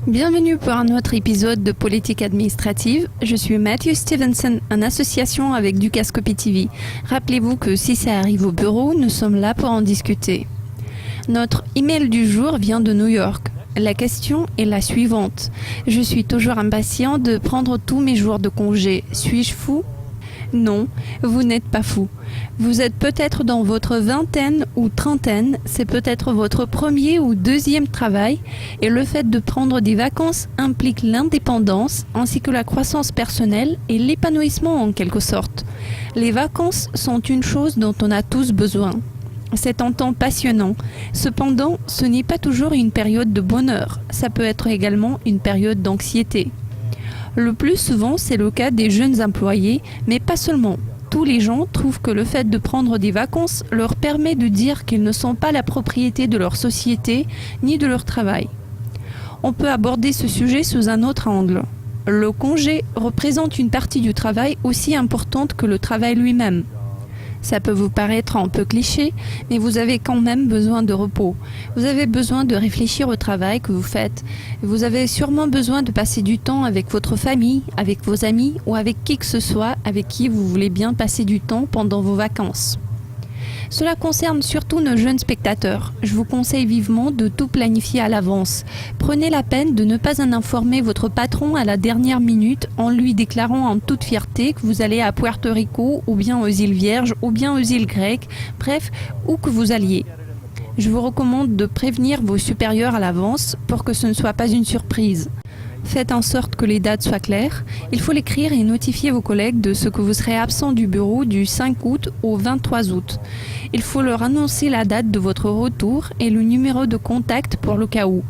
Bienvenue pour un autre épisode de Politique administrative. Je suis Matthew Stevenson, en association avec Dukascopy TV. Rappelez-vous que si ça arrive au bureau, nous sommes là pour en discuter. Notre email du jour vient de New York. La question est la suivante. Je suis toujours impatient de prendre tous mes jours de congé. Suis-je fou ? Non, vous n'êtes pas fou. Vous êtes peut-être dans votre vingtaine ou trentaine, c'est peut-être votre premier ou deuxième travail, et le fait de prendre des vacances implique l'indépendance ainsi que la croissance personnelle et l'épanouissement en quelque sorte. Les vacances sont une chose dont on a tous besoin. C'est un temps passionnant. Cependant, ce n'est pas toujours une période de bonheur. Ça peut être également une période d'anxiété. Le plus souvent, c'est le cas des jeunes employés, mais pas seulement. Tous les gens trouvent que le fait de prendre des vacances leur permet de dire qu'ils ne sont pas la propriété de leur société ni de leur travail. On peut aborder ce sujet sous un autre angle. Le congé représente une partie du travail aussi importante que le travail lui-même. Ça peut vous paraître un peu cliché, mais vous avez quand même besoin de repos. Vous avez besoin de réfléchir au travail que vous faites. Vous avez sûrement besoin de passer du temps avec votre famille, avec vos amis ou avec qui que ce soit avec qui vous voulez bien passer du temps pendant vos vacances. Cela concerne surtout nos jeunes spectateurs. Je vous conseille vivement de tout planifier à l'avance. Prenez la peine de ne pas en informer votre patron à la dernière minute en lui déclarant en toute fierté que vous allez à Puerto Rico ou bien aux îles Vierges ou bien aux îles Grecques, bref, où que vous alliez. Je vous recommande de prévenir vos supérieurs à l'avance pour que ce ne soit pas une surprise. Faites en sorte que les dates soient claires. Il faut l'écrire et notifier vos collègues de ce que vous serez absent du bureau du 5 août au 23 août. Il faut leur annoncer la date de votre retour et le numéro de contact pour le cas où.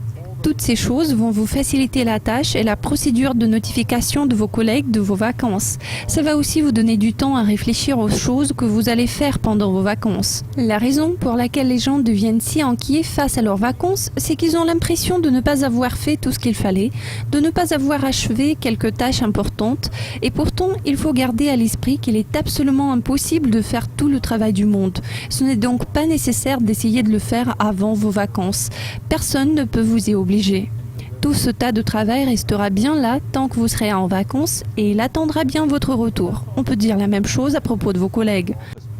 Toutes ces choses vont vous faciliter la tâche et la procédure de notification de vos collègues de vos vacances. Ça va aussi vous donner du temps à réfléchir aux choses que vous allez faire pendant vos vacances. La raison pour laquelle les gens deviennent si inquiets face à leurs vacances, c'est qu'ils ont l'impression de ne pas avoir fait tout ce qu'il fallait, de ne pas avoir achevé quelques tâches importantes, et pourtant il faut garder à l'esprit qu'il est absolument impossible de faire tout le travail du monde. Ce n'est donc pas nécessaire d'essayer de le faire avant vos vacances. Personne ne peut vous y obliger. Tout ce tas de travail restera bien là tant que vous serez en vacances et il attendra bien votre retour. On peut dire la même chose à propos de vos collègues.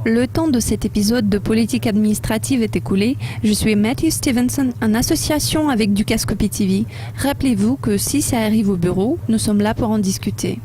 Le temps de cet épisode de Politique administrative est écoulé. Je suis Matthew Stevenson, en association avec Dukascopy TV. Rappelez-vous que si ça arrive au bureau, nous sommes là pour en discuter.